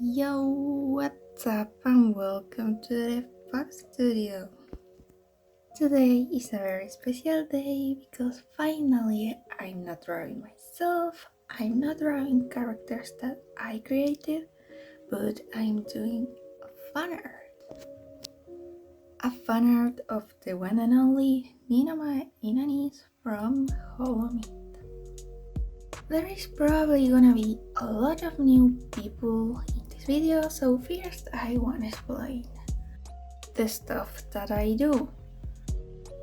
Yo, what's up and welcome to the Fox Studio. Today is a very special day because finally I'm not drawing myself, I'm not drawing characters that I created, but I'm doing a fan art. A fan art of the one and only Ninomae Inanis from Holomyth. There is probably gonna be a lot of new people in this video, so first I wanna explain the stuff that I do.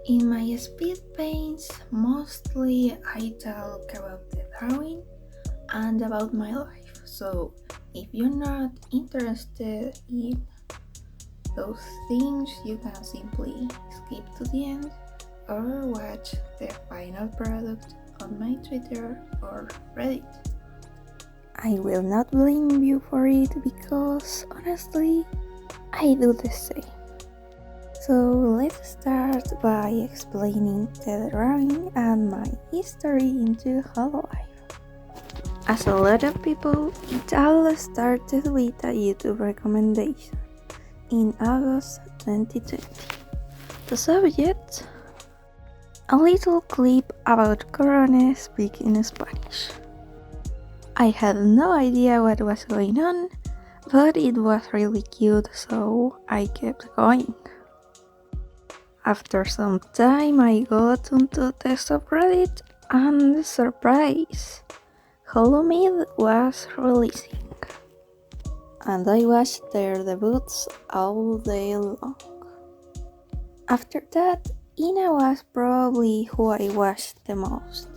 In my speed paints, mostly I talk about the drawing and about my life, so if you're not interested in those things, you can simply skip to the end or watch the final product on my Twitter or Reddit. I will not blame you for it because honestly, I do the same. So let's start by explaining the drawing and my history into Hololive. As a lot of people, it all started with a YouTube recommendation in August 2020. The subject? A little clip about Corona speaking Spanish. I had no idea what was going on, but it was really cute, so I kept going. After some time, I got onto the subreddit, and surprise! Holomyth was releasing, and I watched their debuts all day long. After that, Ina was probably who I watched the most,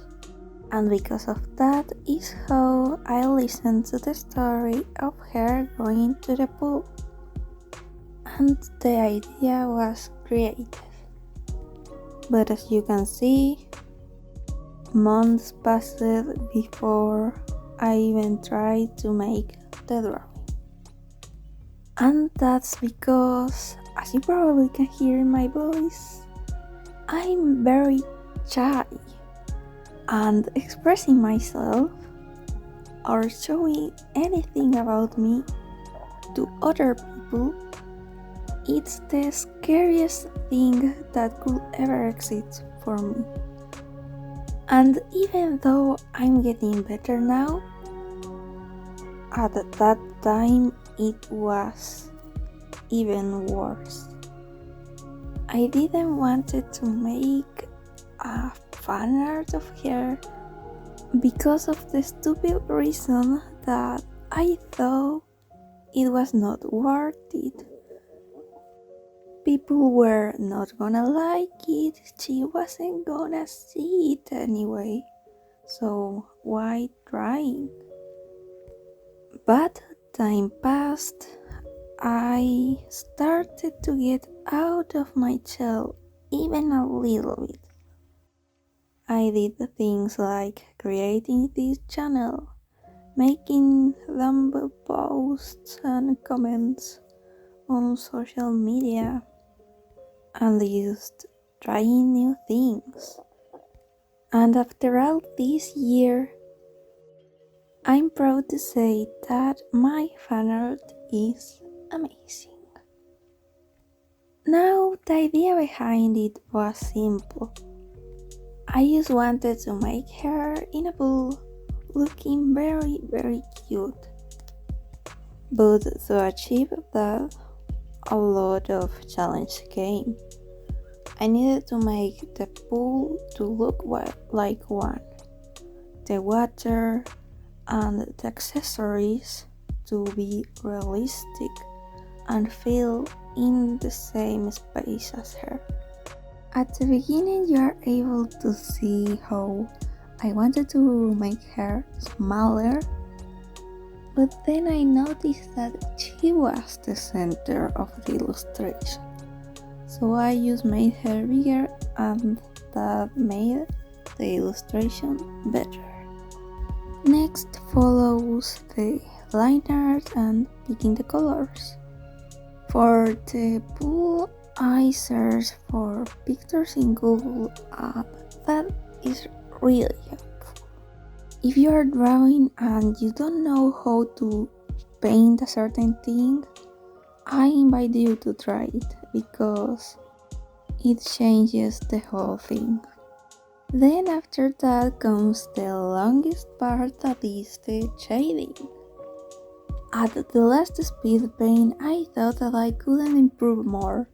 and because of that is how I listened to the story of her going to the pool, and the idea was creative. But as you can see, months passed before I even tried to make the drawing. And that's because, as you probably can hear in my voice, I'm very shy, and expressing myself or showing anything about me to other people, it's the scariest thing that could ever exist for me. And even though I'm getting better now, at that time it was even worse. I didn't want to make a fan art of her because of the stupid reason that I thought it was not worth it. People were not gonna like it, she wasn't gonna see it anyway, so why trying? But time passed, I started to get out of my shell even a little bit. I did things like creating this channel, making dumb posts and comments on social media, and just trying new things. And after all this year, I'm proud to say that my fan art is amazing. Now, the idea behind it was simple. I just wanted to make her in a pool looking very, very cute. But to achieve that, a lot of challenge came. I needed to make the pool to look like one, the water and the accessories to be realistic and feel in the same space as her. At the beginning, you are able to see how I wanted to make her smaller, but then I noticed that she was the center of the illustration. So I just made her bigger, and that made the illustration better. Next follows the line art and picking the colors. For the pool, I searched for pictures in Google, and that is really helpful. If you are drawing and you don't know how to paint a certain thing, I invite you to try it because it changes the whole thing. Then after that comes the longest part, that is the shading. At the last speed paint I thought that I couldn't improve more.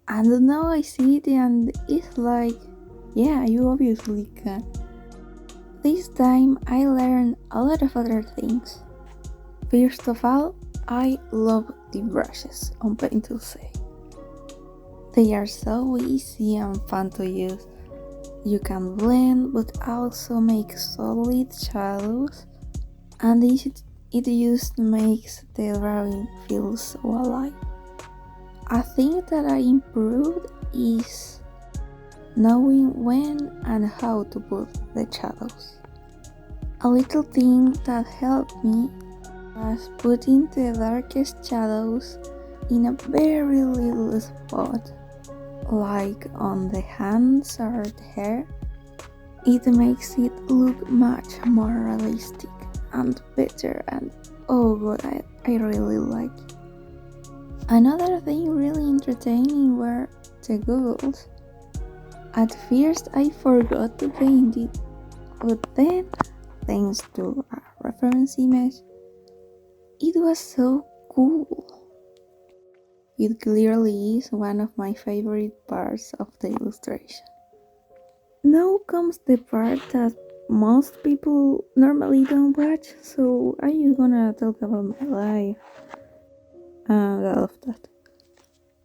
And now I see it and it's like, yeah, you obviously can. This time I learned a lot of other things. First of all, I love the brushes on Paint to Say. They are so easy and fun to use. You can blend but also make solid shadows, and it just makes the drawing feel so alive. A thing that I improved is knowing when and how to put the shadows. A little thing that helped me was putting the darkest shadows in a very little spot, like on the hands or the hair. It makes it look much more realistic and better, and oh god, I really like it. Another thing really entertaining were the goggles. At first I forgot to paint it, but then, thanks to a reference image, it was so cool. It clearly is one of my favorite parts of the illustration. Now comes the part that most people normally don't watch, so I'm just gonna talk about my life and all of that.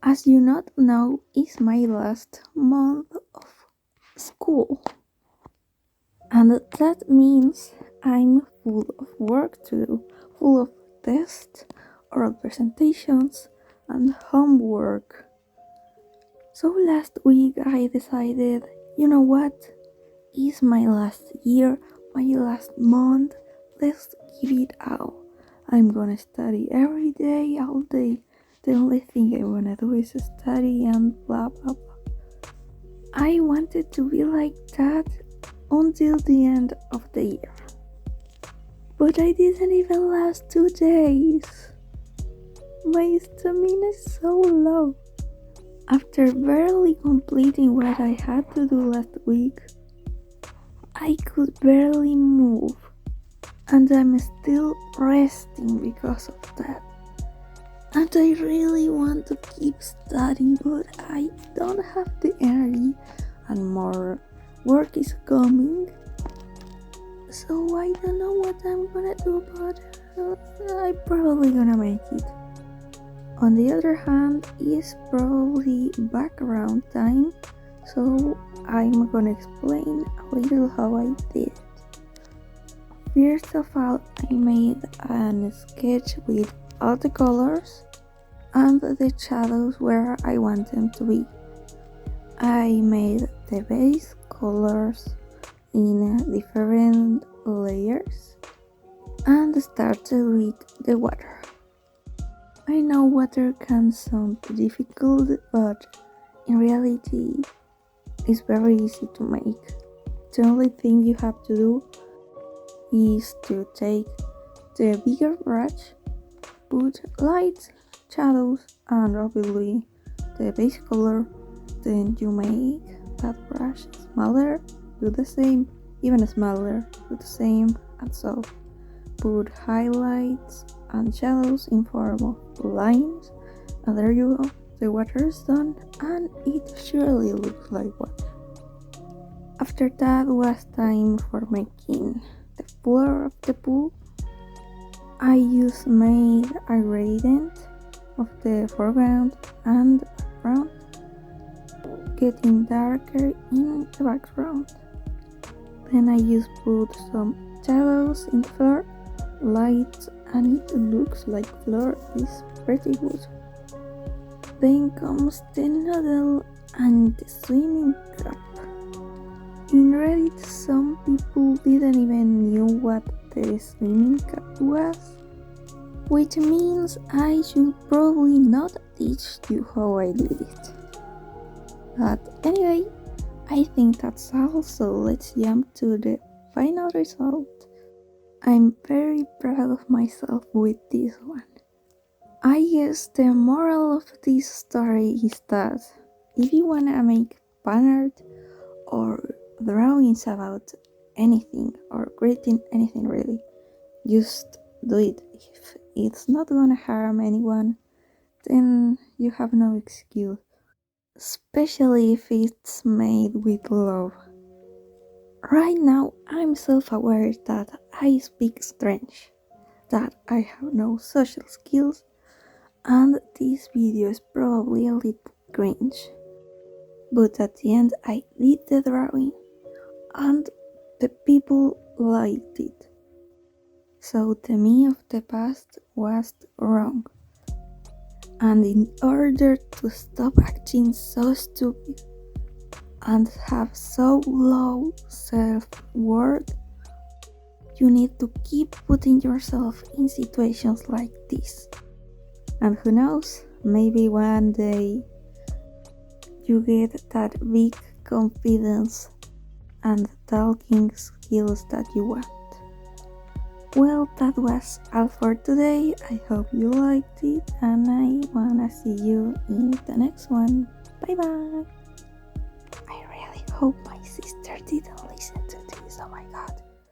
As you not know, it's my last month of school, and that means I'm full of work to do, full of tests, oral presentations, and homework. So last week I decided, you know what? It's my last year, my last month. Let's give it all. I'm gonna study every day, all day. The only thing I wanna do is study and blah blah blah. I wanted to be like that until the end of the year. But I didn't even last 2 days. My stamina is so low. After barely completing what I had to do last week, I could barely move, and I'm still resting because of that. And I really want to keep studying, but I don't have the energy, and more work is coming. So I don't know what I'm gonna do, but I'm probably gonna make it. On the other hand, it's probably background time, so I'm gonna explain a little how I did it. First of all, I made a sketch with all the colors and the shadows where I want them to be. I made the base colors in different layers and started with the water. I know water can sound difficult, but in reality it's very easy to make. The only thing you have to do is to take the bigger brush, put lights, shadows, and obviously the base color. Then you make that brush smaller, do the same, even smaller, do the same, and so put highlights and shadows in form of lines, and there you go, the water is done, and it surely looks like water. After that was time for making the floor of the pool. I just made a gradient of the foreground and background, getting darker in the background. Then I just put some shadows in the floor, lights, and it looks like floor is pretty good. Then comes the noodle and the swimming cap. In Reddit, some people didn't even know what the swimming cap was, which means I should probably not teach you how I did it. But anyway, I think that's all, so let's jump to the final result. I'm very proud of myself with this one. I guess the moral of this story is that if you wanna make fan art or drawings about anything or creating anything really, just do it. If it's not gonna harm anyone, then you have no excuse, especially if it's made with love. Right now, I'm self aware that I speak strange, that I have no social skills, and this video is probably a little cringe. But at the end, I did the drawing, and the people liked it. So the me of the past was wrong. And in order to stop acting so stupid and have so low self-worth, you need to keep putting yourself in situations like this. And who knows, maybe one day you get that big confidence and talking skills that you want. Well, that was all for today. I hope you liked it, and I wanna see you in the next one. Bye bye. I really hope my sister didn't listen to this. Oh my god.